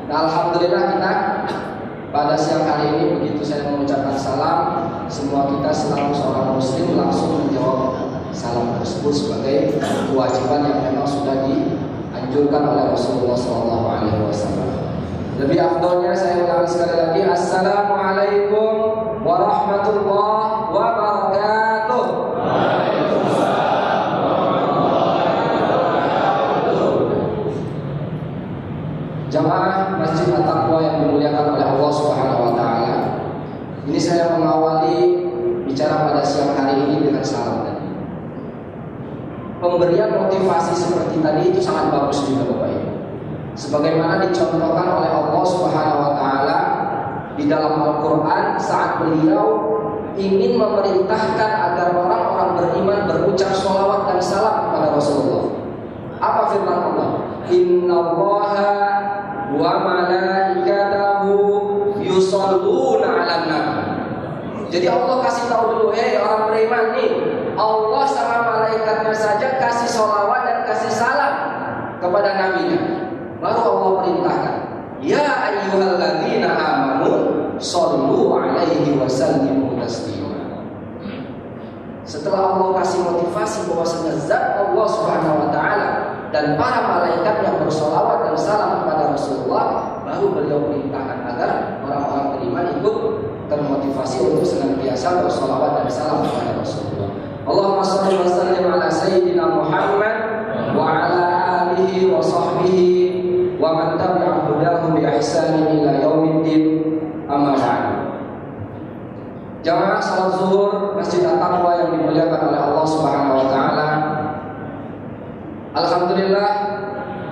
Nah, alhamdulillah kita pada siang hari ini begitu saya mengucapkan salam, semua kita selalu seorang muslim langsung menjawab salam tersebut sebagai kewajiban yang memang sudah dianjurkan oleh Rasulullah SAW. Lebih afdolnya saya ulangi sekali lagi, Assalamualaikum warahmatullahi wabarakatuh. Jamaah Masjid At-Taqwa yang dimuliakan oleh Allah Subhanahu wa taala. Ini saya mengawali bicara pada siang hari ini dengan salam tadi. Pemberian motivasi seperti tadi itu sangat bagus juga Bapak Ibu. Sebagaimana dicontohkan oleh Allah Subhanahu wa taala di dalam Al-Qur'an saat beliau ingin memerintahkan agar orang-orang beriman berucap sholawat dan salam kepada Rasulullah. Apa firman Allah? Innallaha wa malaikatahu yusholluna 'alan nabi. Jadi Allah kasih tahu dulu, orang beriman nih, Allah sama malaikatnya saja kasih sholawat dan kasih salam kepada nabinya. Baru Allah perintahkan, ya ayyuhalladzina amanu shollu 'alaihi wa sallimu taslima. Setelah Allah kasih motivasi bahwasanya zat Allah Subhanahu wa taala dan para malaikat yang bersolawat dan salam kepada Rasulullah, baru beliau perintahkan agar orang-orang beriman ikut termotivasi untuk senantiasa bersolawat dan salam kepada Rasulullah. Allahumma shalli wa sallim ala sayyidina Muhammad wa ala alihi wa sahbihi wa man tabi'a hudahu bi ihsanin ila yaumiddin, amma ba'du. Jamaah salat zuhur Masjid At-Taqwa yang dimuliakan oleh Allah Subhanahu wa taala. Alhamdulillah,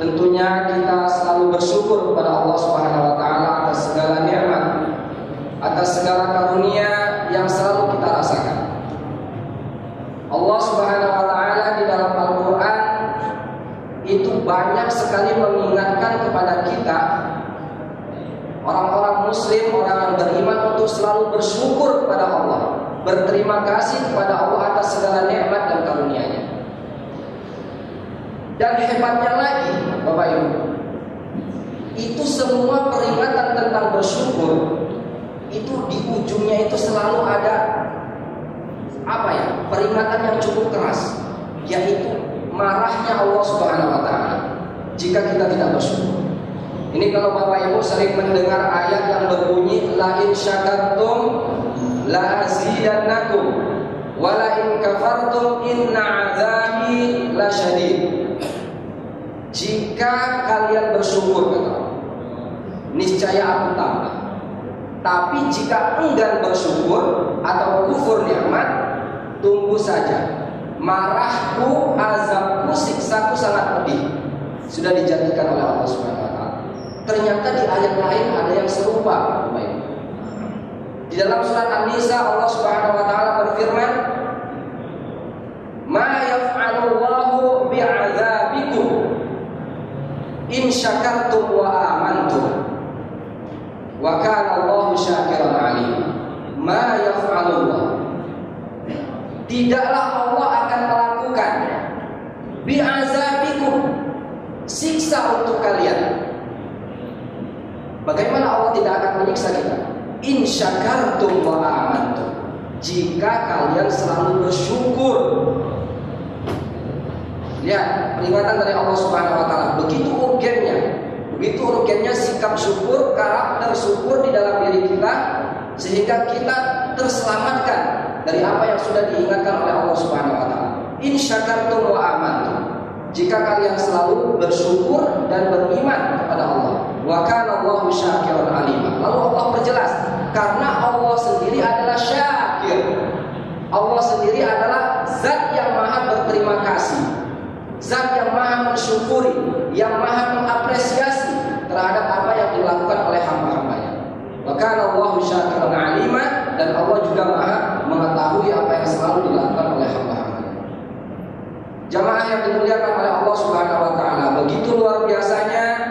tentunya kita selalu bersyukur kepada Allah Subhanahu wa taala atas segala nikmat, atas segala karunia yang selalu kita rasakan. Allah Subhanahu wa taala di dalam Al-Qur'an itu banyak sekali mengingatkan kepada kita orang-orang muslim, orang yang beriman untuk selalu bersyukur kepada Allah, berterima kasih kepada Allah atas segala nikmat dan karunia-Nya. Dan hebatnya lagi, Bapak Ibu, itu semua peringatan tentang bersyukur itu di ujungnya itu selalu ada peringatan yang cukup keras, yaitu marahnya Allah Subhanahu wa taala jika kita tidak bersyukur. Ini kalau Bapak Ibu sering mendengar ayat yang berbunyi la in syakartum la azidannakum wa la in kafartum inna azabi lasyadid. Jika kalian bersyukur, kata, niscaya aku tambah. Tapi jika enggan bersyukur atau kufur nikmat, tunggu saja, marahku, azabku, siksaku sangat pedih. Sudah dijanjikan oleh Allah Subhanahu wa taala. Ternyata di ayat lain ada yang serupa, Bapak Ibu. Di dalam surat An-Nisa Allah Subhanahu wa taala berfirman, "Ma yaf'alullahu bi'adzabikum in syakartum wa amantum wa kana Allahu syakiran alim." Ma yaf'alullah, tidaklah Allah akan melakukan bi'azabikum, siksa untuk kalian. Bagaimana Allah tidak akan menyiksa kita? In syakartum wa amantum, jika kalian selalu bersyukur. Lihat peringatan dari Allah Subhanahu wa taala, begitu urgennya sikap syukur, karakter syukur di dalam diri kita, sehingga kita terselamatkan dari apa yang sudah diingatkan oleh Allah Subhanahu wa taala. In syakartum wa amantum, jika kalian selalu bersyukur dan beriman kepada Allah. Wa kana Allahu syakiran alim. Lalu Allah perjelas, karena Allah sendiri adalah syakir. Allah sendiri adalah zat yang maha berterima kasih, zat yang maha mensyukuri, yang maha mengapresiasi terhadap apa yang dilakukan oleh hamba-hambanya. Wa kana Allahu syakiran alima, dan Allah juga maha mengetahui apa yang selalu dilakukan oleh hamba-hambanya. Jamaah yang dimuliakan oleh Allah Subhanahu wa taala, begitu luar biasanya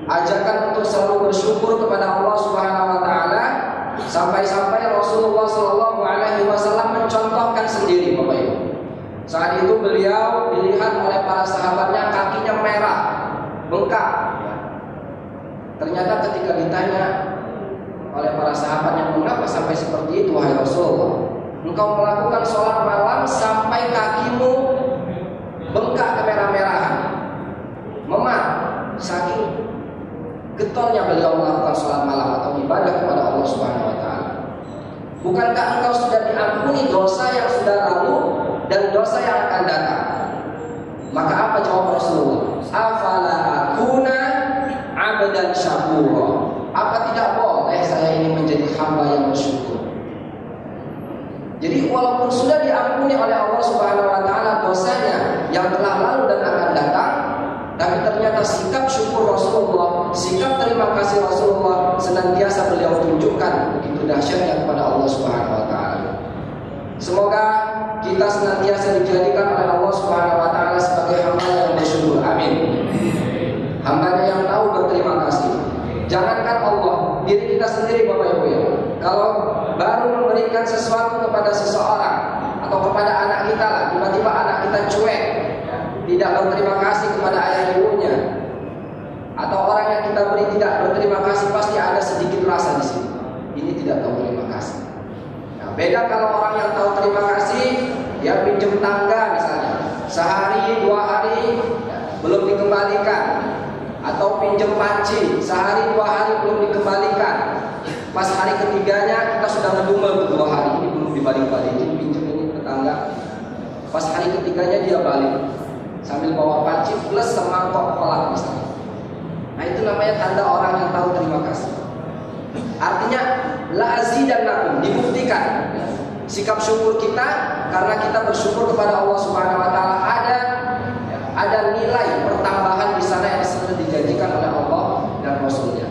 ajakan untuk selalu bersyukur kepada Allah Subhanahu wa taala, sampai-sampai Rasulullah sallallahu alaihi wasallam mencontohkan sendiri, Bapak Ibu. Saat itu beliau dilihat oleh para sahabatnya kakinya merah, bengkak. Ternyata ketika ditanya oleh para sahabatnya, mengapa sampai seperti itu wahai Rasulullah? Engkau melakukan sholat malam sampai kakimu bengkak kemerah-merahan, memar, saking getolnya beliau melakukan sholat malam atau ibadah kepada Allah Subhanahu wa Ta'ala. Bukankah engkau sudah diampuni dosa yang sudah lalu dan dosa yang akan datang? Maka apa jawab Rasulullah? Afala akuna abdan syakura. Apa tidak boleh saya ini menjadi hamba yang bersyukur? Jadi walaupun sudah diampuni oleh Allah Subhanahu wa Ta'ala dosanya yang telah lalu dan akan datang, tapi ternyata sikap syukur Rasulullah, sikap terima kasih Rasulullah senantiasa beliau tunjukkan begitu dahsyatnya kepada Allah Subhanahu wa Ta'ala. Semoga kita senantiasa dijadikan oleh Allah Subhanahu wa Ta'ala sebagai hamba yang bersyukur. Amin. Hambanya yang tahu berterima kasih. Jangankan Allah, diri kita sendiri Bapak Ibu ya. Kalau baru memberikan sesuatu kepada seseorang atau kepada anak kita lah, tiba-tiba anak kita cuek, tidak berterima kasih kepada ayah ibunya, atau orang yang kita beri tidak berterima kasih, pasti ada sedikit rasa di sini. Ini tidak tahu terima kasih. Nah, beda kalau orang yang tahu terima kasih, dia pinjam tangga misalnya, sehari 2 hari belum dikembalikan, atau pinjam panci, sehari 2 hari belum dikembalikan. Pas hari ketiganya kita sudah ngedumel 2 hari ini belum dibalik-balikin pinjam ini tetangga. Pas hari ketiganya dia balik sambil bawa panci plus semangkok kolak misalnya. Nah itu namanya tanda orang yang tahu terima kasih. Artinya la azidannakum, dibuktikan sikap syukur kita karena kita bersyukur kepada Allah Subhanahu wa Ta'ala ada nilai pertambahan di sana yang sudah dijanjikan oleh Allah dan Rasulnya.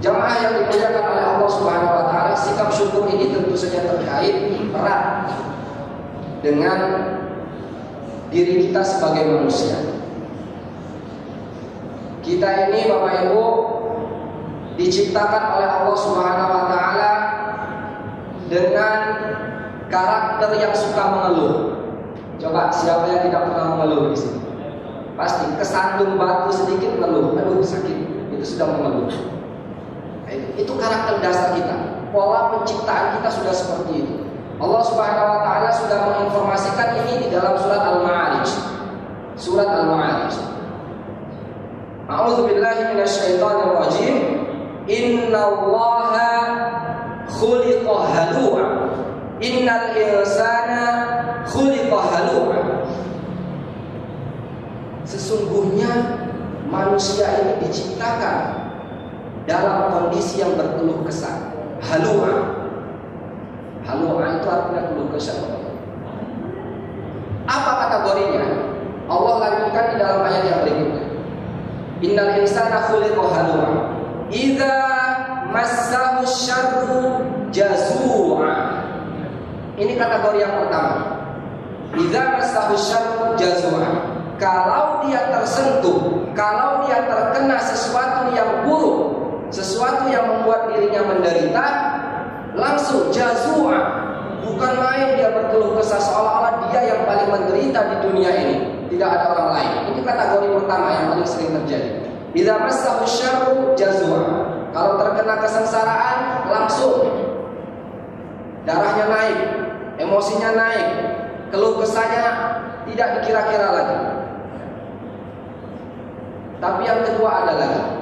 Jamaah yang dimuliakan oleh Allah Subhanahu wa Ta'ala, sikap syukur ini tentu saja terkait erat dengan diri kita sebagai manusia. Kita ini Bapak Ibu diciptakan oleh Allah Subhanahu wa Ta'ala dengan karakter yang suka mengeluh. Coba siapa yang tidak pernah mengeluh di sini? Pasti kesandung batu sedikit mengeluh, aduh sakit, itu sudah mengeluh. Itu karakter dasar kita. Pola penciptaan kita sudah seperti itu. Allah Subhanahu wa Ta'ala sudah menginformasikan ini di dalam surat Al-Ma'arij. Surat Al-Ma'arij. A'udzubillahi minasyaitonir rajim. Innallaha khuliqa halu'a. Innal insana khuliqa halu'a. Sesungguhnya manusia ini diciptakan dalam kondisi yang berkeluh kesah. Halu'a. Halu'a itu artinya keluh kesah. Apa kategorinya? Allah lanjutkan di dalam ayat yang berikutnya. Innal insana khuliqa halu'a. Idza massahu syarru jazu'a. Ini kategori yang pertama. Idza massahu syarru jazu'a. Kalau dia tersentuh, kalau dia terkena sesuatu yang buruk, sesuatu yang membuat dirinya menderita, langsung jazua. Bukan main dia berkeluh kesah seolah-olah dia yang paling menderita di dunia ini. Tidak ada orang lain. Ini kategori pertama yang paling sering terjadi. Idza massahu syarru jazua. Kalau terkena kesengsaraan, langsung darahnya naik, emosinya naik, keluh kesahnya tidak dikira-kira lagi. Tapi yang kedua adalah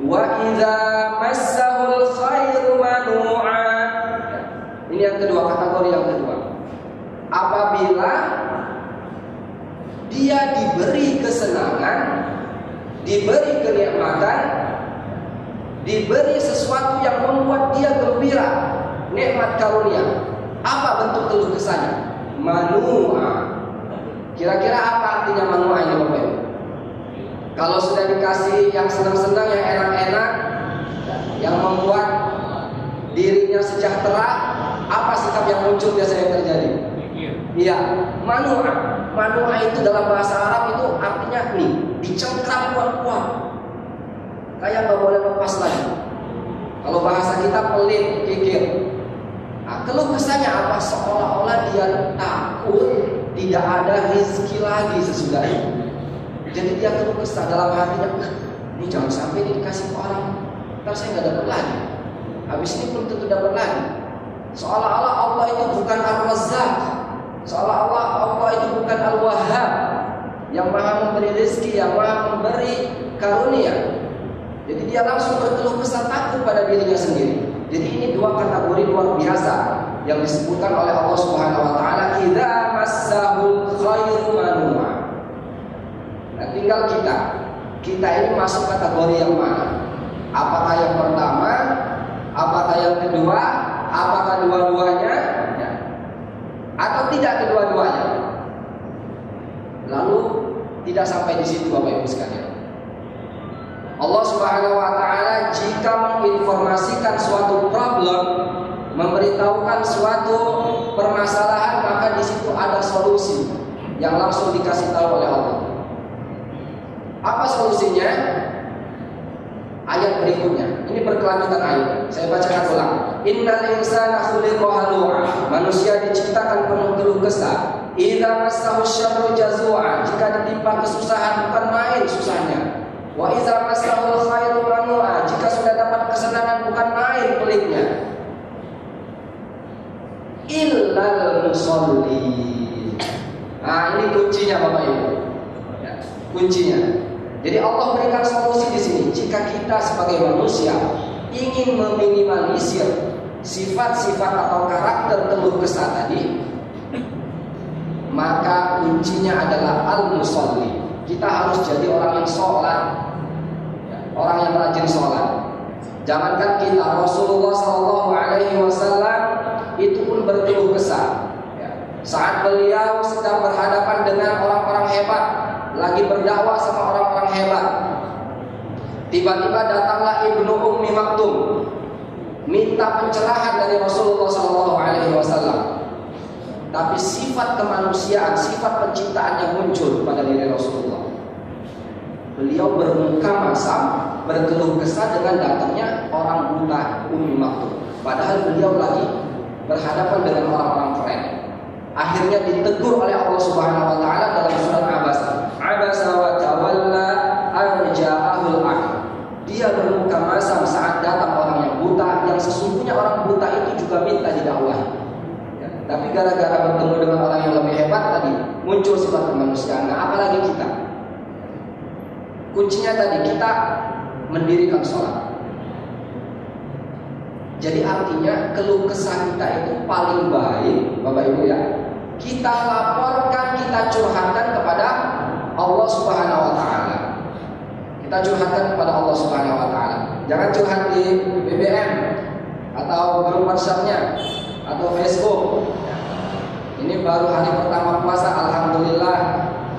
wa idza massahul khairu manu'a. Ini yang kedua, kategori yang kedua. Apabila dia diberi kesenangan, diberi kenikmatan, diberi sesuatu yang membuat dia gembira, nikmat karunia, apa bentuk keluh kesahnya? Manu'a. Kira-kira apa artinya manu'a ini Bapak Ibu? Kalau sudah dikasih yang senang-senang, yang enak-enak, yang membuat dirinya sejahtera, apa sikap yang muncul biasanya terjadi? Iya, manu'a. Manu'a itu dalam bahasa Arab itu artinya nih, dicengkram kuat-kuat, kayak nggak boleh lepas lagi. Kalau bahasa kita pelit, kikir. Nah, keluh kesahnya apa? Seolah-olah dia takut tidak ada rezeki lagi sesudah itu. Jadi dia keluh kesah dalam hatinya, ini jangan sampai ini dikasih ke orang, ntar saya nggak dapat lagi. Habis ini belum tentu dapat lagi. Seolah-olah Allah itu bukan Ar-Razzaq, seolah-olah Allah itu bukan Al-Wahhab, yang maha memberi rezeki, yang maha memberi karunia. Jadi dia langsung berkeluh kesah takut pada dirinya sendiri. Jadi ini dua kategori luar biasa yang disebutkan oleh Allah Subhanahu wa taala, idza massahul khairu manua. Nah, tinggal kita ini masuk kategori yang mana? Apakah yang pertama? Apakah yang kedua? Apakah dua-duanya? Ya. Atau tidak kedua-duanya? Lalu tidak sampai di situ Bapak Ibu sekalian. Allah Subhanahu wa taala jika menginformasikan suatu problem, memberitahukan suatu permasalahan, maka di situ ada solusi yang langsung dikasih tahu oleh Allah. Apa solusinya? Ayat berikutnya. Ini berkelanjutan ayat. Saya bacakan ulang. Innal insana khuliqa halu'a. Manusia diciptakan penuh keluh kesah. Idza massahu syarru jazua. Jika ditimpa kesusahan bukan main susahnya. Wa idza massahu khairu manua. Jika sudah dapat kesenangan bukan main peliknya. Illal musolli. Nah, ini kuncinya Bapak Ibu. Ya, kuncinya. Jadi Allah berikan solusi di sini. Jika kita sebagai manusia ingin meminimalisir sifat-sifat atau karakter keluh kesah tadi, maka kuncinya adalah al-musolli. Kita harus jadi orang yang sholat, orang yang rajin sholat. Jangankan kita, Rasulullah SAW itu pun berkeluh kesah. Saat beliau sedang berhadapan dengan orang-orang hebat, lagi berdakwah sama orang-orang hebat, tiba-tiba datanglah Ibnu Ummi Maktum minta pencerahan dari Rasulullah SAW. Tapi sifat kemanusiaan, sifat penciptaan yang muncul pada diri Rasulullah. Beliau bermuka masam, berkeluh kesah dengan datangnya orang buta Ummi Maktum. Padahal beliau lagi berhadapan dengan orang-orang keren. Akhirnya ditegur oleh Allah Subhanahu wa taala dalam surat Abasa wa tawalla an ja'ahul a'ma. Dia bermuka masam saat datang orang yang buta, yang sesungguhnya orang buta itu juga minta didakwahi. Ya, tapi gara-gara bertemu dengan orang yang lebih hebat tadi, muncul sifat kemanusiaan. Nah, apalagi kita? Kuncinya tadi kita mendirikan sholat. Jadi artinya keluh kesah kita itu paling baik, Bapak Ibu ya, kita laporkan, kita curhatkan kepada Allah Subhanahu wa taala. Kita curhatkan kepada Allah Subhanahu wa taala. Jangan curhat di BBM atau grup WhatsApp-nya atau Facebook. Ini baru hari pertama puasa, alhamdulillah.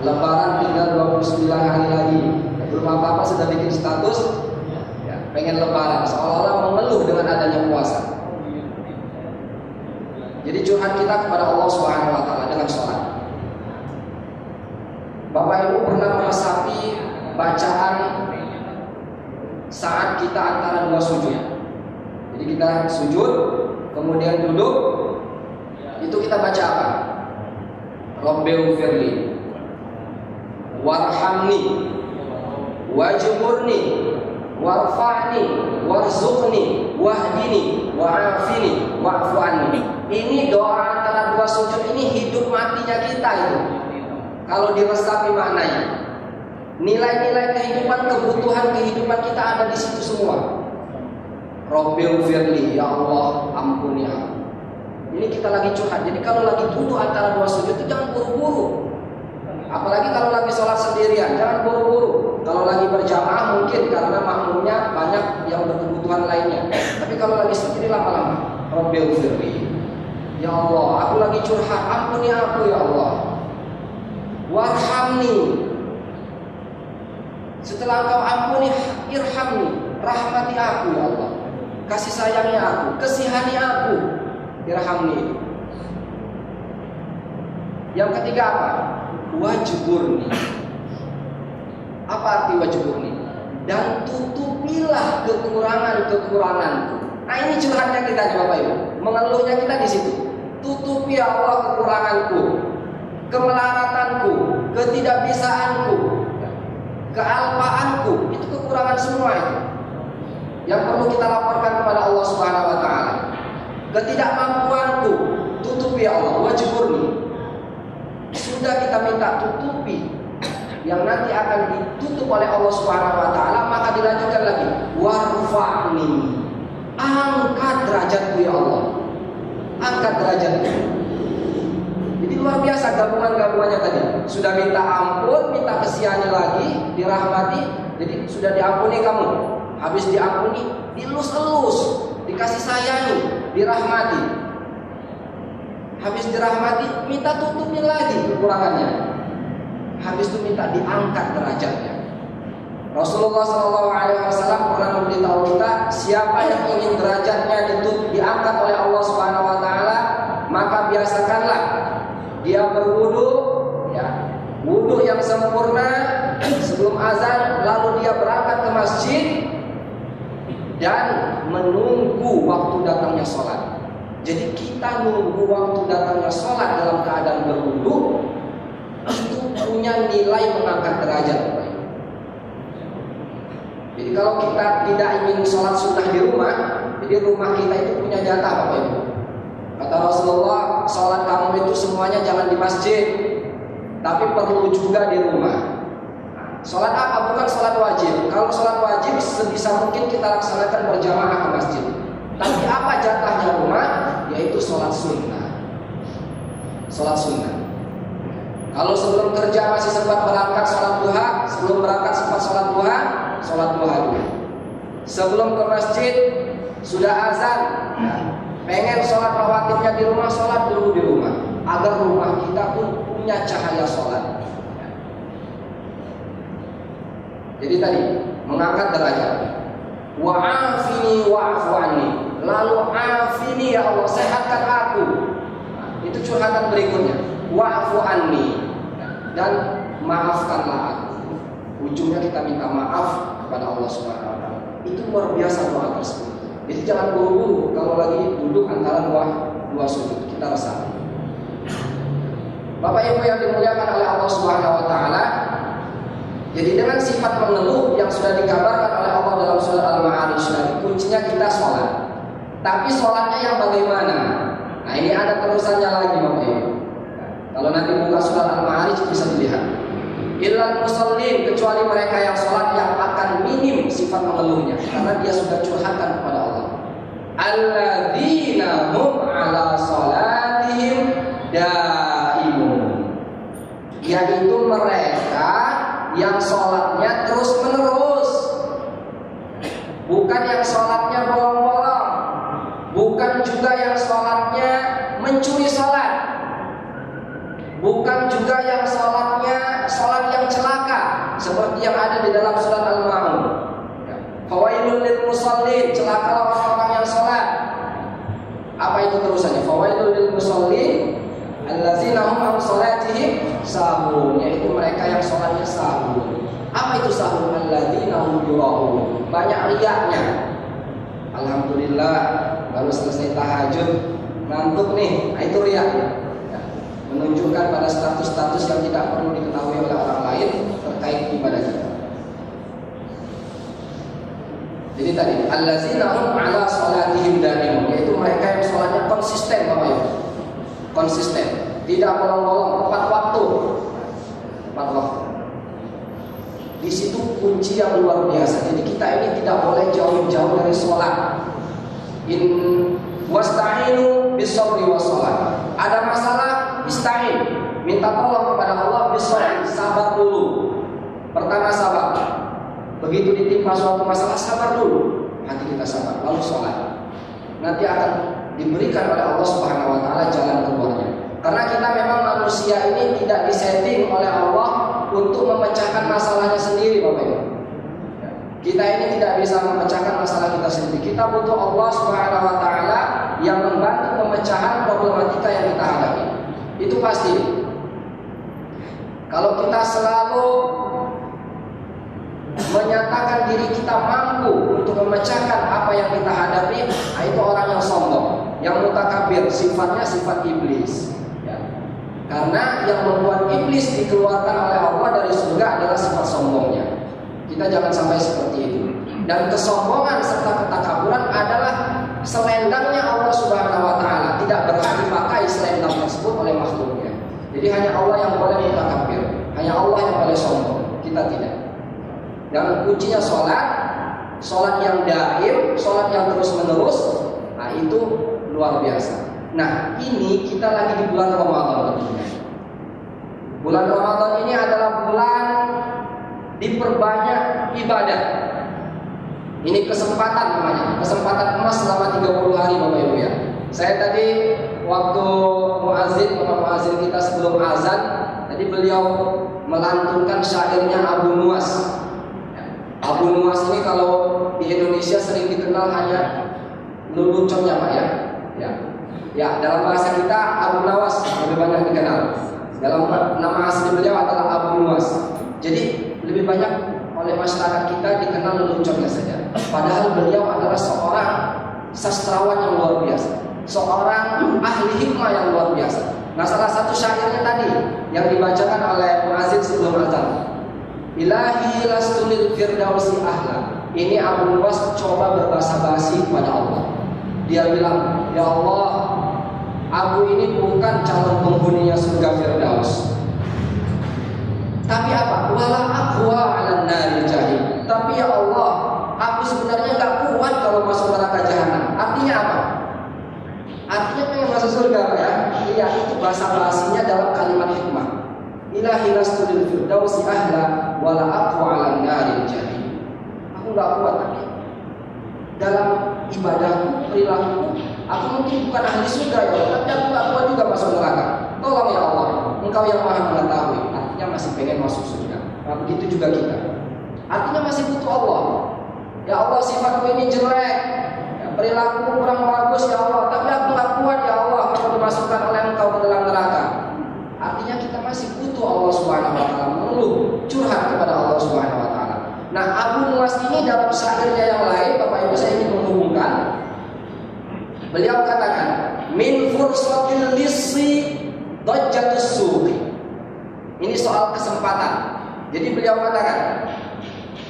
Lebaran tinggal 29 hari lagi. Belum apa-apa sudah bikin status ya, pengen lebaran, seolah-olah mengeluh dengan adanya puasa. Jadi curhat kita kepada Allah Subhanahu wa taala dengan sholat. Bapak Ibu pernah meresapi bacaan saat kita antara dua sujud. Jadi kita sujud, kemudian duduk, itu kita baca apa? Rabbighfirli warhamni wajburni warfa'ni warzuqni wahdini wa'afini wa'fu anni. Ini doa antara dua sujud ini hidup matinya kita itu. Kalau diresapi maknanya, nilai-nilai kehidupan, kebutuhan kehidupan kita ada di situ semua. Rabbighfirli, ya Allah ampuni aku. Ini kita lagi curhat. Jadi kalau lagi duduk antara dua sujud itu jangan buru-buru. Apalagi kalau lagi sholat sendirian, jangan buru-buru. Kalau lagi berjamaah mungkin karena makmumnya banyak yang berkebutuhan lainnya. Tapi kalau lagi sendiri lama-lama, Rabbighfirli, ya Allah, aku lagi curhat, ampuni aku ya Allah. Warhamni, setelah engkau ampuni, irhamni, rahmati aku ya Allah. Kasih sayangnya aku, kasihani aku, irhamni. Yang ketiga apa? Wajburni. Apa arti wajburni? Dan tutupilah kekurangan-kekuranganku. Nah, ini curhatnya kita Bapak Ibu. Mengeluhnya kita di situ. Tutupi ya Allah kekuranganku, kemelaratanku, ketidakbisaanku, kealpaanku. Itu kekurangan semua itu. yang perlu kita laporkan kepada Allah Subhanahu wa taala. Ketidakmampuanku, tutupi ya Allah, wajburni. Sudah kita minta tutupi, yang nanti akan ditutup oleh Allah Subhanahu wa taala, maka dilanjutkan lagi, warfa'ni. Angkat derajatku ya Allah. Angkat derajatku. Jadi luar biasa gabungan-gabungannya tadi. Sudah minta ampun, minta kesiannya lagi, dirahmati. Jadi sudah diampuni kamu. Habis diampuni, dilus-elus, dikasih sayangi, dirahmati. Habis dirahmati, minta tutupnya lagi kekurangannya. Habis itu minta diangkat derajatnya. Rasulullah SAW pernah memberitahu kita, siapa yang ingin derajatnya diangkat oleh Allah Subhanahu wa taala, maka biasakanlah dia berwudu, ya, wudu yang sempurna sebelum azan, lalu dia berangkat ke masjid dan menunggu waktu datangnya sholat. Jadi kita nunggu waktu datangnya sholat dalam keadaan berwudu itu punya nilai mengangkat derajat. Jadi kalau kita tidak ingin sholat sunnah di rumah, jadi rumah kita itu punya jatah Bapak Ibu. Kata Rasulullah, sholat kamu itu semuanya jangan di masjid, tapi perlu juga di rumah. Sholat apa? Bukan sholat wajib. Kalau sholat wajib sebisa mungkin kita laksanakan berjamaah ke masjid. Tapi apa jatahnya rumah? Yaitu sholat sunnah. Sholat sunnah. Kalau sebelum kerja masih sempat berangkat sholat duha, sebelum berangkat sempat sholat duha dulu. Sebelum ke masjid sudah azan, pengen sholat rawatibnya di rumah, sholat dulu di rumah, agar rumah kita pun punya cahaya sholat. Jadi tadi mengangkat derajat. Wa'afini wa'fu anni. Lalu afini ya Allah, sehatkan aku. Itu curhatan berikutnya. Wa'fu anni, dan maafkanlah aku. Ujungnya kita minta maaf kepada Allah Subhanahu wa taala. Itu luar biasa doa tersebut. Jadi jangan buru-buru kalau lagi duduk antara dua sujud, kita resapi. Bapak Ibu yang dimuliakan oleh Allah Subhanahu wa taala, jadi dengan sifat mengeluh yang sudah dikabarkan oleh Allah dalam surat Al-Ma'arij tadi, kuncinya kita sholat. Tapi sholatnya yang bagaimana? Nah ini ada terusannya lagi Bapak Ibu. Kalau nanti buka surat Al-Ma'arij bisa dilihat. Illal musallin, kecuali mereka yang sholat yang akan minim sifat mengeluhnya, karena dia sudah curhatkan kepada Allah. Alladzina hum ala sholatihim daimun, yaitu mereka yang sholatnya terus menerus, bukan yang sholatnya bolong-bolong, bukan juga yang sholatnya mencuri sholat, bukan juga yang sholatnya sholat yang celaka seperti yang ada di dalam surat Al-Ma'un. Fawailul lil musallin, celakalah orang-orang yang sholat. Apa itu terusannya? Fawailul lil musallin allazina hum an sholatihim sahun, yaitu mereka yang sholatnya sahun. Apa itu sahun? Allazina hum yura'un, banyak riaknya. Alhamdulillah baru selesai tahajud ngantuk nih, nah, itu riaknya. Menunjukkan pada status-status yang tidak perlu diketahui oleh orang lain terkait ibadah kita. Jadi tadi allazina hum ala sholatihim daimun, yaitu mereka yang sholatnya konsisten Bapak Ibu. Konsisten, tidak bolong-bolong, tepat waktu. Tepat waktu. Di situ kunci yang luar biasa. Jadi kita ini tidak boleh jauh-jauh dari sholat. In wasta'inu bis-sabri was-shalah. Ada masalah, ista'in, minta tolong kepada Allah bis-sabri, sabar dulu. Pertama sabar. Begitu ditimpa suatu masalah, sabar dulu. Hati kita sabar, lalu sholat. Nanti akan diberikan oleh Allah Subhanahu wa taala jalan keluarnya. Karena kita memang manusia ini tidak disetting oleh Allah untuk memecahkan masalahnya sendiri, Bapak Ibu. Kita ini tidak bisa memecahkan masalah kita sendiri. Kita butuh Allah Subhanahu wa taala yang membantu pemecahan problematika yang kita hadapi. Itu pasti. Kalau kita selalu menyatakan diri kita mampu untuk memecahkan apa yang kita hadapi, nah itu orang yang sombong, yang mutakabir, sifatnya sifat iblis. Ya. Karena yang membuat iblis dikeluarkan oleh Allah dari surga adalah sifat sombongnya. Kita jangan sampai seperti itu. Dan kesombongan serta ketakaburan adalah selendangnya Allah Subhanahu wa taala, tidak berhak dipakai selendang tersebut oleh makhluknya. Jadi hanya Allah yang boleh mutakabir, hanya Allah yang boleh sombong, kita tidak. Dan kuncinya sholat yang daim, sholat yang terus menerus, nah itu luar biasa. Nah ini kita lagi di bulan Ramadan tentunya. Bulan Ramadan ini adalah bulan diperbanyak ibadah. Ini kesempatan namanya, kesempatan emas selama 30 hari Bapak Ibu ya. Saya tadi waktu Bapak muazin kita sebelum azan, tadi beliau melantunkan syairnya Abu Nuwas. Abu Nuwas ini kalau di Indonesia sering dikenal hanya leluconnya Pak ya. Ya, dalam bahasa kita Abu Nawas lebih banyak dikenal. Dalam nama asli beliau adalah Abu Nuwas. Jadi lebih banyak oleh masyarakat kita dikenal leluconnya saja. Padahal beliau adalah seorang sastrawan yang luar biasa, seorang ahli hikmah yang luar biasa. Nah, salah satu syairnya tadi yang dibacakan oleh muazin sebelum azan, Ilahi lastunil firdausi ahla. Ini Abu Nuwas coba berbahasa basi kepada Allah. Dia bilang, ya Allah, aku ini bukan calon penghuninya surga Firdaus. Tapi apa? Wala aqwa 'alan nari jahim. Tapi ya Allah, aku sebenarnya gak kuat kalau masuk neraka jahanam. Artinya apa? Artinya pengen masuk surga Pak ya? Iya, itu bahasa basinya dalam kalimat hikmah. Ilahi lastunil firdausi ahla wala aqwa 'alan nari jahim. Aku gak kuat, tapi dalam ibadahku, perilaku, aku mungkin bukan ahli surga ya Allah, tapi aku gak kuat juga masuk neraka. Tolong ya Allah, Engkau yang maha mengetahui. Artinya masih pengen masuk surga. Nah, begitu juga kita. Artinya masih butuh Allah. Ya Allah, sifatku ini jelek, ya, perilaku kurang bagus ya Allah, tapi aku gak kuat ya Allah kalau dimasukkan oleh Engkau ke dalam neraka. Artinya kita masih butuh Allah Subhanahu wa taala, mengeluh, curhat kepada Allah Subhanahu wa taala. Nah, Abu Nuwas ini dalam syairnya yang lain, Bapak Ibu saya ingin menghubungkan. Beliau katakan, min fursatil lissi dajjatus suqi. Ini soal kesempatan. Jadi beliau katakan,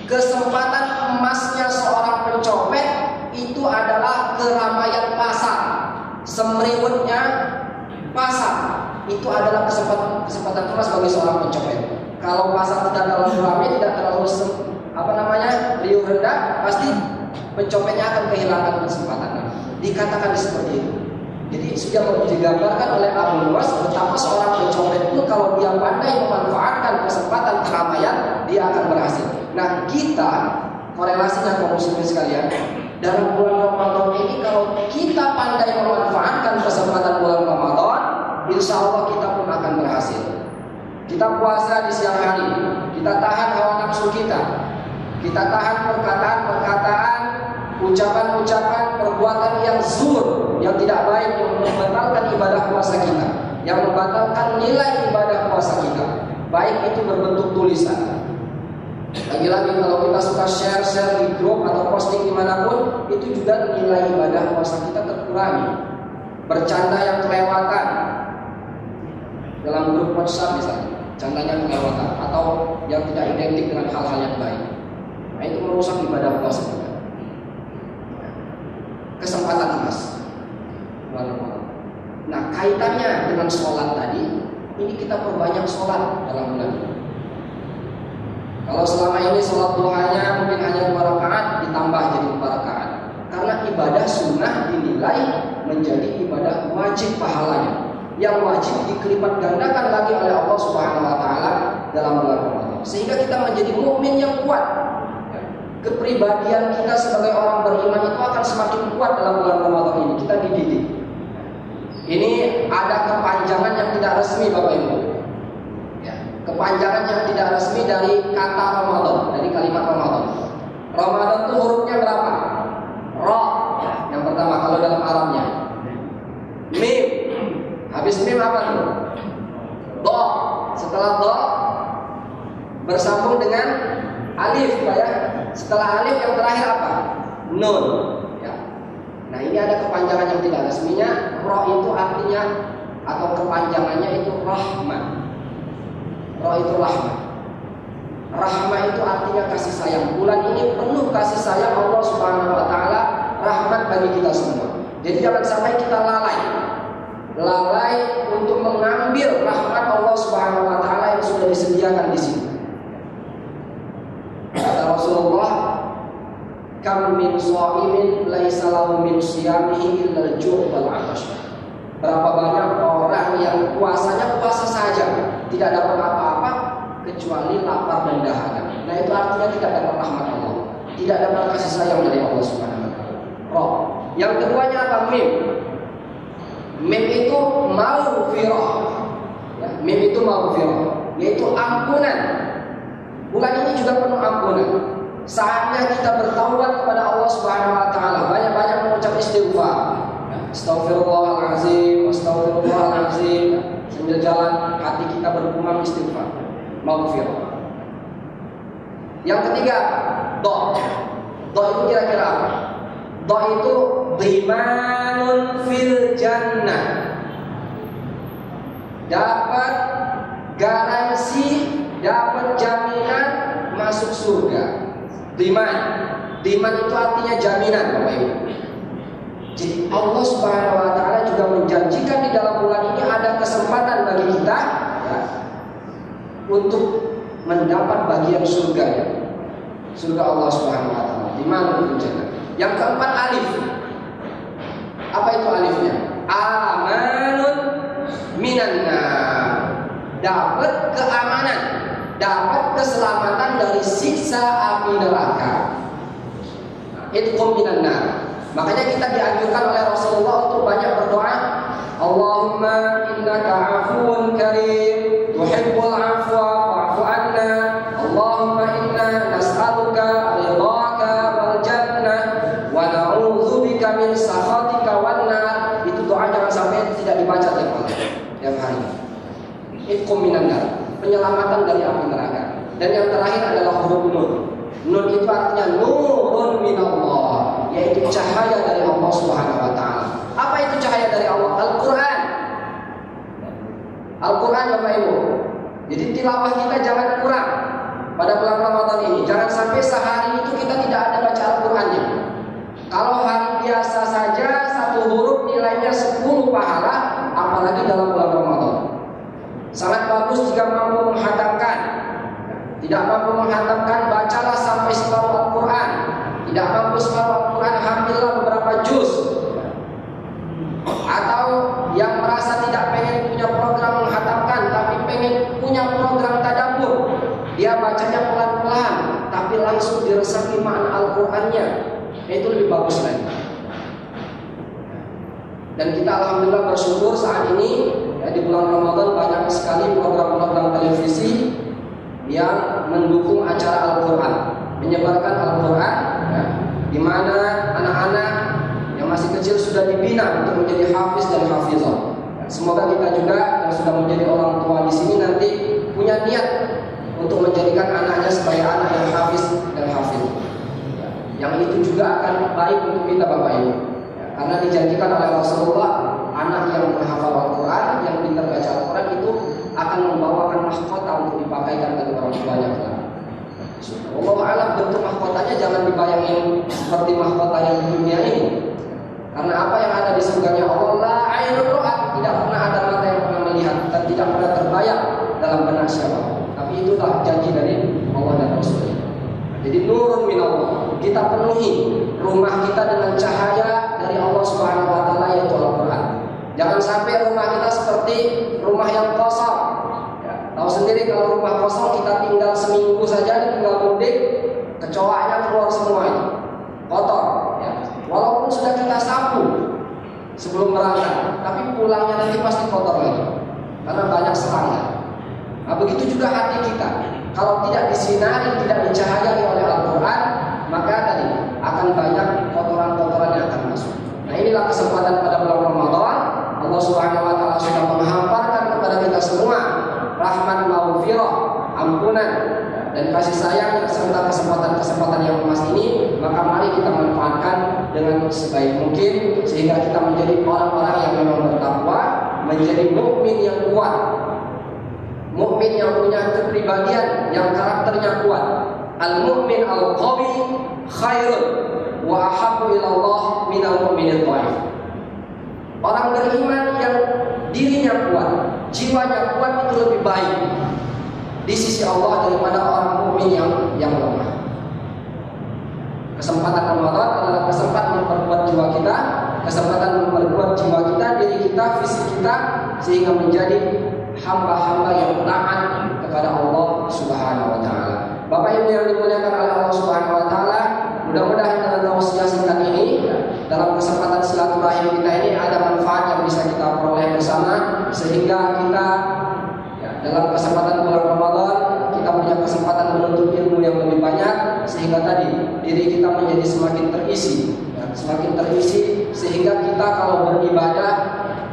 kesempatan emasnya seorang pencopet itu adalah keramaian pasar, semriwetnya pasar. Itu adalah kesempatan emas bagi seorang pencopet. Kalau pasar tidak terlalu ramai, tidak terlalu riuh rendah, pasti pencopetnya akan kehilangan kesempatan. Dikatakan seperti itu. Jadi sudah digambarkan oleh Abu Nuwas betapa seorang pencopet itu kalau dia pandai memanfaatkan kesempatan keramaian, dia akan berhasil. Nah, kita korelasinya kaum muslimin sekalian, dalam bulan Ramadan ini kalau kita pandai memanfaatkan kesempatan bulan Ramadan, insya Allah kita pun akan berhasil. Kita puasa di siang hari, kita tahan hawa nafsu kita tahan perkataan-perkataan, ucapan-ucapan, perbuatan yang zur, yang tidak baik, yang membatalkan ibadah puasa kita, yang membatalkan nilai ibadah puasa kita, baik itu berbentuk tulisan. Lagi-lagi kalau kita suka share di grup atau posting dimanapun, itu juga nilai ibadah puasa kita terkurangi. Bercanda yang kelewatan dalam grup WhatsApp misalnya, candanya kelewatan atau yang tidak identik dengan hal-hal yang baik. Nah, itu merusak ibadah puasa kita. Kesempatan emas. Nah, kaitannya dengan sholat tadi, ini kita perbanyak sholat dalam bulan ini. Kalau selama ini sholat duhanya mungkin hanya 2 rakaat, ditambah jadi 4 rakaat. Karena ibadah sunnah dinilai menjadi ibadah wajib pahalanya, yang wajib dikelipat gandakan lagi oleh Allah Subhanahu wa taala dalam bulan Ramadan. Sehingga kita menjadi mukmin yang kuat. Kepribadian kita sebagai orang beriman itu akan semakin kuat dalam bulan Ramadan ini. Kita dididik. Ini ada kepanjangan yang tidak resmi Bapak Ibu. Ya, kepanjangan yang tidak resmi dari kata Ramadan, dari kalimat Ramadan. Ramadan itu hurufnya berapa? Ra. Yang pertama kalau dalam Arabnya. Mim. Habis mim apa tuh? Do. Setelah do bersambung dengan alif, Pak ya. Setelah alif yang terakhir apa? Nun. Ya. Nah, ini ada kepanjangan yang tidak resminya. Ra itu artinya atau kepanjangannya itu rahmah. Ra itu rahmah. Rahmah itu artinya kasih sayang. Bulan ini penuh kasih sayang Jadi jangan sampai kita lalai untuk mengambil rahmat Allah Subhanahu wa taala yang sudah disediakan di sini. Kata Rasulullah, "Kam min shaimin laisa lahu min siyamihi illa al-ju' wal 'atash." Berapa banyak orang yang puasanya puasa saja, tidak dapat apa-apa kecuali lapar dan dahaga. Nah, itu artinya tidak dapat rahmat Allah, tidak dapat kasih sayang dari Allah Subhanahu wa taala. Yang keduanya apa? Mim itu maghfirah. Ya, mim itu maghfirah, yaitu ampunan. Bulan ini juga penuh ampunan. Saatnya kita bertaubat kepada Allah Subhanahu wa taala, banyak-banyak mengucap istighfar. Astaghfirullahalazim, astaghfirullahalazim. Sambil jalan hati kita bergumam istighfar, maghfirah. Yang ketiga, do itu kira-kira apa? Do itu dhimanun fil jannah. Dapat garansi, dapat jaminan masuk surga. Dhiman itu artinya jaminan, Bapak Ibu. Jadi Allah Subhanahu wa taala juga menjanjikan di dalam bulan ini ada kesempatan bagi kita ya, untuk mendapat bagian surga. Surga Allah Subhanahu wa taala. Dhimanun fil jannah. Yang keempat, alif. Apa itu alifnya? Amanun minan nar. Dapat keamanan, dapat keselamatan dari siksa api neraka. Itqum minan nar. Makanya kita dianjurkan oleh Rasulullah untuk banyak berdoa. Allahumma innaka afuwun karim, tuhibbul afwa fa'fu anna. Allahumma inna nas'aluka ridhaka wal jannah wa na'udzubika min sakhatika wan nar. Itu doa jangan sampai tidak dibaca tiap hari. Itqum minan nar, penyelamatan dari api neraka. Dan yang terakhir adalah huruf nun. Nun itu artinya nurun minallah, yaitu cahaya dari Allah Subhanahu wa taala. Apa itu cahaya dari Allah? Al-Qur'an. Al-Qur'an, Bapak Ibu. Jadi tilawah kita jangan kurang pada bulan Ramadan ini. Jangan sampai sehari itu kita tidak ada baca Al-Qur'annya. Kalau hari biasa saja satu huruf nilainya 10 pahala, apalagi dalam bulan Ramadan. Sangat bagus jika mampu menghatamkan. Tidak mampu menghatamkan, bacalah sampai separuh Al-Quran. Tidak mampu separuh Al-Quran, hampirlah beberapa juz. Atau yang merasa tidak pengen punya program menghatamkan, tapi pengen punya program tadabbur, dia bacanya pelan-pelan, tapi langsung diresapi makna Al-Qurannya. Itu lebih bagus lagi. Dan kita alhamdulillah bersyukur saat ini ya, di bulan Ramadan banyak sekali program-program televisi yang mendukung acara Al-Quran, menyebarkan Al-Quran ya, di mana anak-anak yang masih kecil sudah dibina untuk menjadi hafiz dan hafizah. Semoga kita juga yang sudah menjadi orang tua di sini nanti punya niat untuk menjadikan anaknya sebagai anak yang hafiz dan hafiz. Yang itu juga akan baik untuk kita, Bapak Ibu. Karena dijanjikan oleh Rasulullah, anak yang menghafal Al-Quran, yang pintar baca Al-Quran itu akan membawakan mahkota untuk dipakaikan bagi orang tuanya. Allah alam, bentuk mahkotanya jangan dibayangin seperti mahkota yang di dunia ini. Karena apa yang ada di surganya Allah, la ainun ra'at, tidak pernah ada mata yang pernah melihat dan tidak pernah terbayang dalam benak siapa. Tapi itulah janji dari Allah dan Rasulnya. Jadi nurun minallah, kita penuhi rumah kita dengan cahaya dari Allah Subhanahu wa taala, yaitu Al-Qur'an. Jangan sampai rumah kita seperti rumah yang kosong. Ya, tahu sendiri kalau rumah kosong kita tinggal seminggu saja, ditinggal mudik, kecoaknya keluar semua itu, kotor. Ya. Walaupun sudah kita sapu sebelum berangkat, tapi pulangnya nanti pasti kotor lagi, karena banyak serangga. Nah, begitu juga hati kita. Kalau tidak disinari, tidak dicahayai oleh Al-Quran, maka tadi akan banyak kotoran-kotoran yang akan masuk. Nah, inilah kesempatan pada bulan Ramadan. Allah Subhanahu wa taala sudah menghamparkan kepada kita semua rahmat, maghfirah, ampunan dan kasih sayang serta kesempatan-kesempatan yang emas ini. Maka mari kita manfaatkan dengan sebaik mungkin sehingga kita menjadi orang-orang yang memang bertakwa, menjadi mukmin yang kuat, mukmin yang punya kepribadian yang karakternya kuat. Al-mu'min al-qawi khairun wa ahabbu ila Allah minal mu'minil dhaif. Orang beriman yang dirinya kuat, jiwanya kuat itu lebih baik di sisi Allah daripada orang mukmin yang lemah. Kesempatan Ramadan adalah kesempatan memperkuat jiwa kita, kesempatan memperkuat jiwa kita, diri kita, fisik kita, sehingga menjadi hamba-hamba yang taat kepada Allah Subhanahu wa taala. Bapak Ibu yang dimuliakan oleh Allah Subhanahu wa taala, mudah-mudahan dengan tausiah singkat ini dalam kesempatan silaturahim kita ini ada manfaat yang bisa kita peroleh bersama, sehingga kita dalam kesempatan bulan Ramadan kita punya kesempatan menuntut ilmu yang lebih banyak, sehingga tadi diri kita menjadi semakin terisi, semakin terisi, sehingga kita kalau beribadah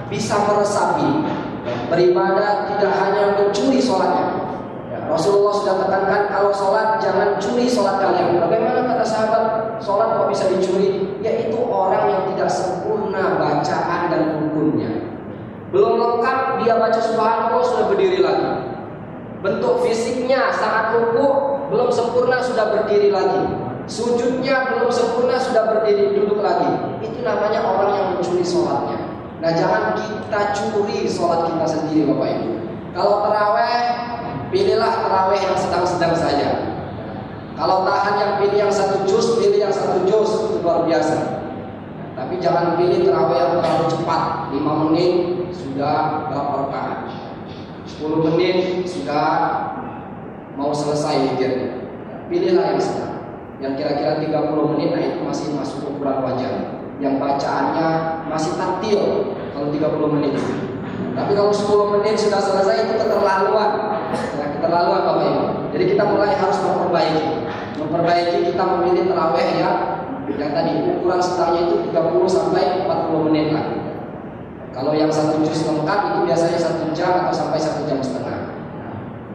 bisa meresapi. Beribadah tidak hanya mencuri sholatnya. Rasulullah sudah tekankan kalau sholat jangan curi sholat kalian. Bagaimana kata sahabat sholat kok bisa dicuri? Yaitu orang yang tidak sempurna bacaan dan rukunnya. Belum lengkap dia baca subhanallah sudah berdiri lagi. Bentuk fisiknya sangat ruku belum sempurna sudah berdiri lagi. Sujudnya belum sempurna sudah berdiri duduk lagi. Itu namanya orang yang mencuri sholatnya. Nah, jangan kita curi sholat kita sendiri, Bapak Ibu. Kalau taraweh, pilihlah taraweh yang sedang-sedang saja. Kalau tahan yang pilih yang satu juz, pilih yang satu juz, itu luar biasa. Tapi jangan pilih taraweh yang terlalu cepat. 5 menit sudah berapa rakaat, 10 menit sudah mau selesai witirnya. Pilihlah yang sedang, yang kira-kira 30 menit, nah itu masih masuk ukuran wajar. Yang bacaannya masih taktil kalau 30 menit. Tapi kalau 10 menit sudah selesai itu keterlaluan. Nah, keterlaluan Bapak Ibu. Jadi kita mulai harus memperbaiki kita memilih tarawih yang tadi ukuran sedangnya itu 30 sampai 40 menit lah. Kalau yang satu juz lengkap itu biasanya 1 jam atau sampai 1 jam setengah.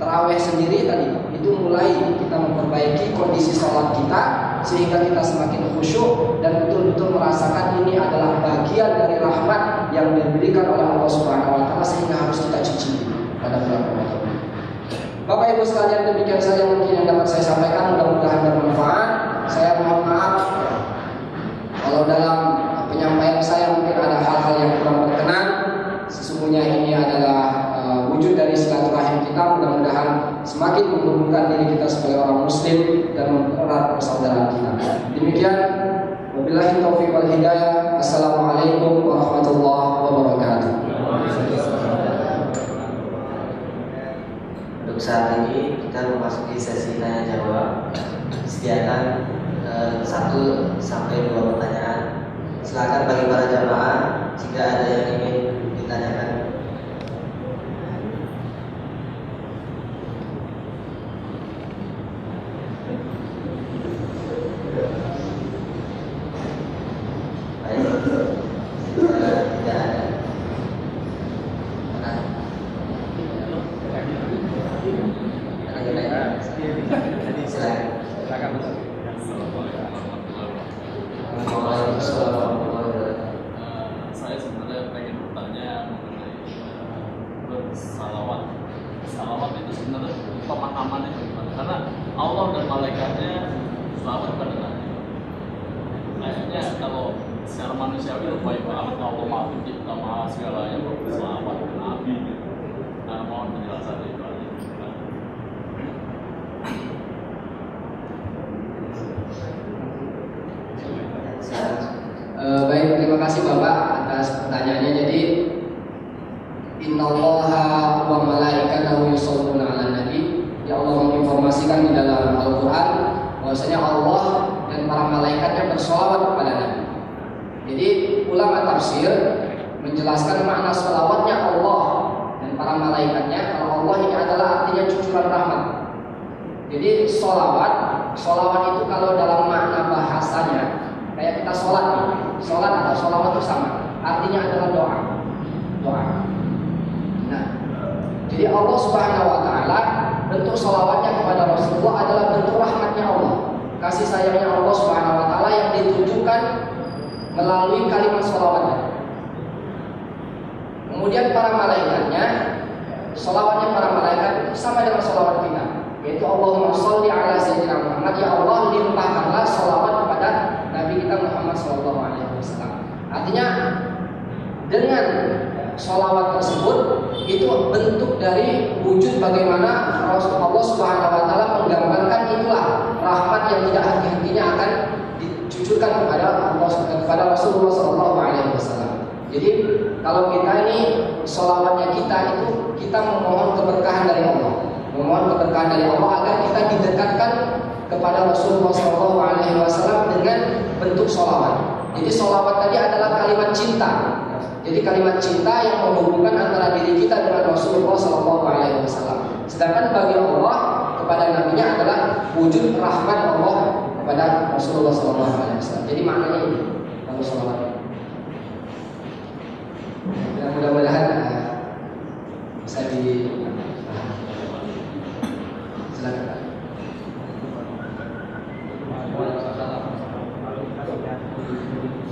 Tarawih sendiri tadi itu mulai kita memperbaiki kondisi sholat kita sehingga kita semakin khusyuk dan betul-betul merasakan ini adalah bagian dari rahmat yang diberikan oleh Allah Subhanahu wa taala, sehingga harus kita cicipi pada bulan Ramadan. Bapak Ibu sekalian, demikian saja mungkin yang dapat saya sampaikan, mudah-mudahan bermanfaat. Saya mohon maaf kalau dalam penyampaian saya mungkin ada hal-hal yang kurang berkenan. Sesungguhnya ini adalah wujud dari silaturahim kita, mudah-mudahan semakin menumbuhkan diri kita sebagai orang muslim dan mempererat persaudaraan kita. Demikian, wabillahi taufiq wal hidayah. Assalamualaikum warahmatullahi wabarakatuh. Untuk saat ini kita memasuki sesi tanya jawab. Sediakan 1 sampai 2 pertanyaan. Silakan bagi para jamaah jika ada yang ingin ditanyakan. Saya sebenarnya pengen bertanya mengenai bersalawat. Salawat itu sebenarnya pemahamannya bagaimana? Karena Allah dan malaikatnya salawat kepada Nabi. Kayaknya kalau secara manusiawi baik banget, Allah maha pencipta, maha segalanya, bersalawat ke Nabi gitu. Nah, mohon penjelasan itu aja. Baik, terima kasih Bapak atas pertanyaannya. Jadi innallaha wa malaikatahu yusholluna 'alan nabi. Ya Allah menginformasikan di dalam Al-Qur'an bahwasanya Allah dan para malaikatnya bersolawat kepada Nabi. Jadi ulama tafsir menjelaskan makna sholawatnya Allah dan para malaikatnya. Kalau Allah ini adalah artinya cucuran rahmat. Jadi sholawat itu kalau dalam makna bahasanya kayak kita sholat nih, sholat atau sholawat itu sama, artinya adalah doa. Nah, jadi Allah Subhanahu Wa Taala bentuk sholawatnya kepada Rasulullah adalah bentuk rahmatnya Allah, kasih sayangnya Allah Subhanahu Wa Taala yang ditunjukkan melalui kalimat sholawatnya. Kemudian para malaikatnya, sholawatnya para malaikat sama dengan sholawat kita, yaitu Allahumma sholli ala sayyidina Muhammad. Ya Allah, limpahkanlah sholawat kepada Nabi kita Muhammad SAW. Artinya dengan sholawat tersebut itu bentuk dari wujud bagaimana Allah Subhanahu wa taala menggambarkan itulah rahmat yang tidak henti-hentinya akan dicucurkan kepada Rasulullah SAW. Jadi kalau kita ini sholawatnya kita itu kita memohon keberkahan dari Allah, memohon keberkahan dari Allah agar kita didekatkan kepada Rasulullah SAW dengan bentuk sholawat. Jadi sholawat tadi adalah kalimat cinta. Jadi kalimat cinta yang menghubungkan antara diri kita dengan Rasulullah SAW. Sedangkan bagi Allah kepada nabinya adalah wujud rahmat Allah kepada Rasulullah SAW. Jadi maknanya ini kalau sholawat. Dan mudah-mudahan bisa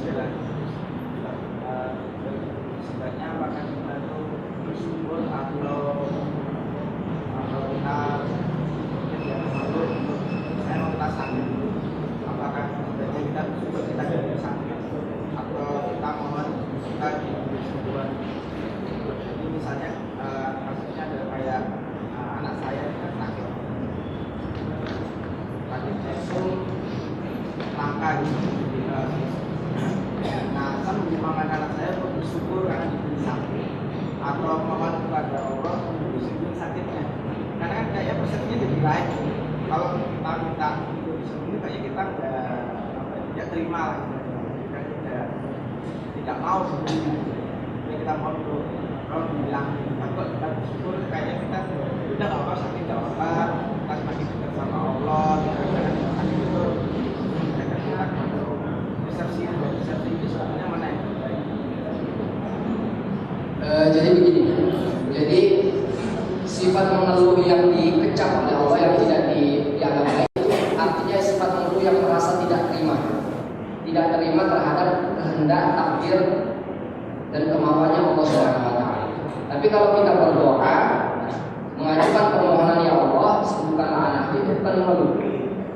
silakan. Sebenarnya apakah kita itu bersyukur atau kita yang malu saya mau kita sakit, apakah sebenarnya kita bersyukur kita jadi sakit atau kita mohon kita diberi sembuhan. Jadi misalnya kasusnya ada kayak anak saya yang sakit jantung langka gitu. Nah, saya menyumbangkan anak saya untuk bersyukur karena diberi sakit atau mohon kepada Allah untuk disembuhkan sakitnya. Karena kan kayaknya persepsinya jadi lain. Kalau kita minta untuk disembuhkan, kayaknya kita tidak terima lah. Kita tidak mau sembuhnya. Jadi kita mau untuk kalau bilang kalau kita bersyukur, kayaknya kita udah nggak apa sakit nggak apa, kita semakin dekat sama Allah. Karena sakit itu kita persepsi itu sebenarnya mana yang terbaik? Jadi begini, jadi sifat mengeluh yang dikecap oleh Allah yang tidak dianggap baik itu artinya sifat mengeluh yang merasa tidak terima terhadap kehendak, takdir dan kemauannya Allah Subhanahu wa taala. Tapi kalau kita berdoa mengajukan permohonan ya Allah sembuhkanlah anakku, itu bukan mengeluh.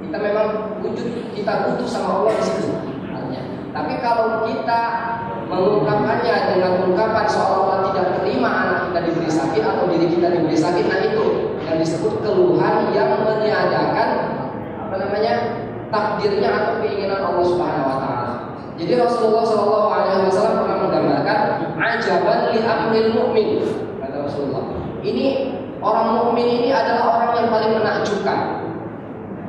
Kita memang wujud kita butuh sama Allah di situ. Tapi kalau kita mengungkapkannya dengan ungkapan seolah-olah tidak terima anak kita diberi sakit atau diri kita diberi sakit, nah itu yang disebut keluhan yang meniadakan takdirnya atau keinginan Allah Subhanahu wa taala. Jadi Rasulullah SAW pernah menggambarkan ajaban li amril mu'min, kata Rasulullah. Ini orang mukmin ini adalah orang yang paling menakjubkan.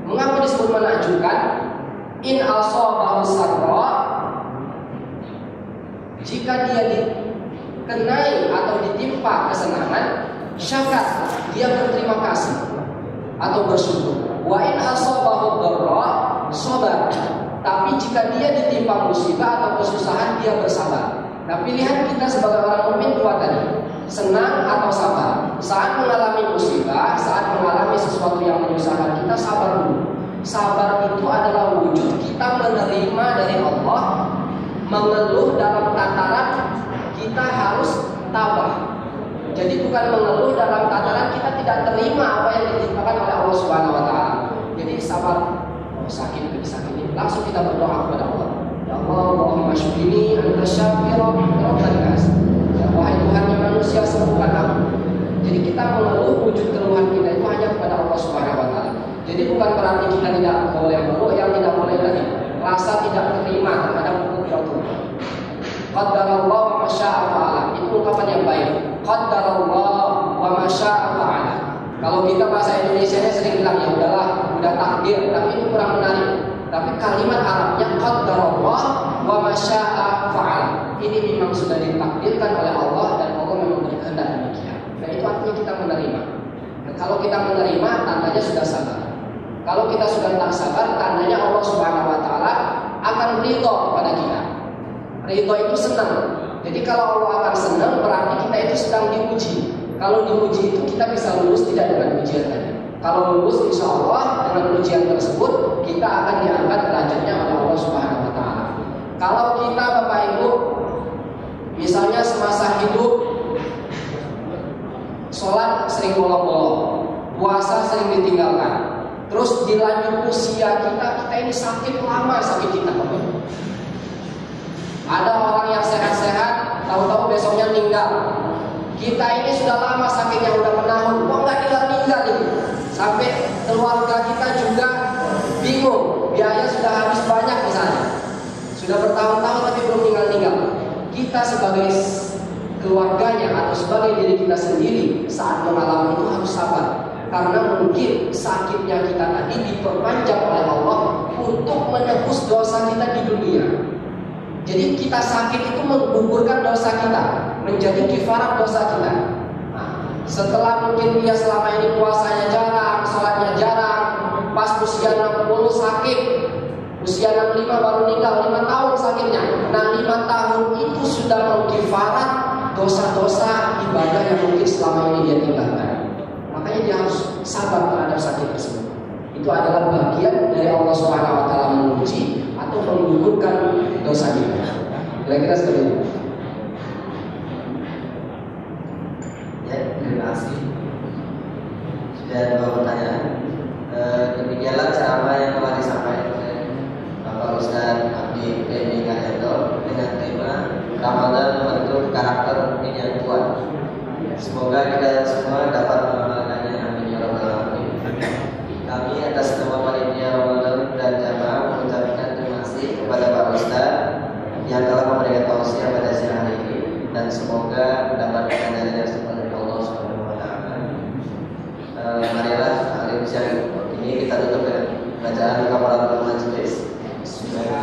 Mengapa disebut menakjubkan? In asabahu sarra, jika dia dikenai atau ditimpa kesenangan, syakar, dia berterima kasih atau bersyukur. Wa in asabahu dharra, sabar. Tapi jika dia ditimpa musibah atau kesusahan, dia bersabar. Tapi lihat kita sebagai orang mukmin dua tadi, senang atau sabar. Saat mengalami musibah, saat mengalami sesuatu yang menyusahkan kita, sabar dulu. Sabar itu adalah wujud kita menerima dari Allah. Mengeluh dalam tataran kita harus tabah. Jadi bukan mengeluh dalam tataran kita tidak terima apa yang ditimpakan oleh Allah Subhanahu wa taala. Jadi sabar. Oh, sakit ini langsung kita berdoa kepada Allah. Ya Allah, Allahumma syfini anta syafir rabban nas. Ya wahai Tuhan yang manusia sembuhkan aku. Jadi kita mengeluh wujud keluhan kita itu hanya kepada Allah Subhanahu wa taala. Jadi bukan berarti kita tidak boleh mengeluh, yang tidak boleh tadi rasa tidak terima terhadap hukum Allah. Qaddarallah wa ma syaa fa'ala. Itu ungkapan yang baik. Qaddarallah wa ma syaa fa'ala. Kalau kita bahasa Indonesianya sering bilang ya udahlah, udah takdir, tapi itu kurang menarik. Tapi kalimat Arabnya qaddarallah wa ma syaa fa'ala. Ini memang sudah ditakdirkan oleh Allah dan Allah memang berkehendak demikian. Dan itu artinya kita menerima. Dan kalau kita menerima, tandanya sudah sabar. Kalau kita sudah tak sabar, tandanya Allah Subhanahu wa taala akan ridho kepada kita. Ridho itu senang. Jadi kalau Allah akan senang, berarti kita itu sedang diuji. Kalau diuji itu kita bisa lulus tidak dengan ujian tadi. Kalau lulus, insya Allah dengan ujian tersebut kita akan diangkat derajatnya oleh Allah Subhanahu wa taala. Kalau kita Bapak Ibu misalnya semasa hidup sholat sering bolong-bolong, puasa sering ditinggalkan. Terus dilanjut usia kita ini sakit lama sakit kita. Ada orang yang sehat-sehat, tahu-tahu sebagai keluarganya atau sebagai diri kita sendiri saat mengalami itu harus sabar. Karena mungkin sakitnya kita tadi diperpanjang oleh Allah untuk menebus dosa kita di dunia. Jadi kita sakit itu menggugurkan dosa kita, menjadi kifarat dosa kita. Nah, setelah mungkin dia selama ini puasanya jarang, sholatnya jarang, pas usia 60 sakit, usia 65 baru nikah, 5 tahun sakitnya. Nah 5 tahun itu sudah mengkifarat dosa-dosa ibadah yang mungkin selama ini dia tinggalkan. Makanya dia harus sabar terhadap sakit tersebut. Itu adalah bagian dari Allah Subhanahu wa taala menguji atau menggugurkan dosa kita. Kira-kira seperti itu. Ya, terima kasih. Sudah 2 pertanyaan. Demikianlah ceramah yang telah disampaikan oleh Bapak Ustaz Abdi Deni Kayanto dengan tema Ramadan membentuk karakter mukmin yang kuat. Semoga kita semua dapat mengamalkannya. Amin ya rabbal alamin. Kami atas nama panitia Ramadan dan jamaah mengucapkan terima kasih kepada Pak Ustaz yang telah memberikan tausiah pada siang hari ini, dan semoga mendapatkan darinya seperti Allah Subhanahu wa taala. Marilah hari siang ini kita tutup dengan bacaan kafaratul majelis. Bismillahirrahmanirrahim.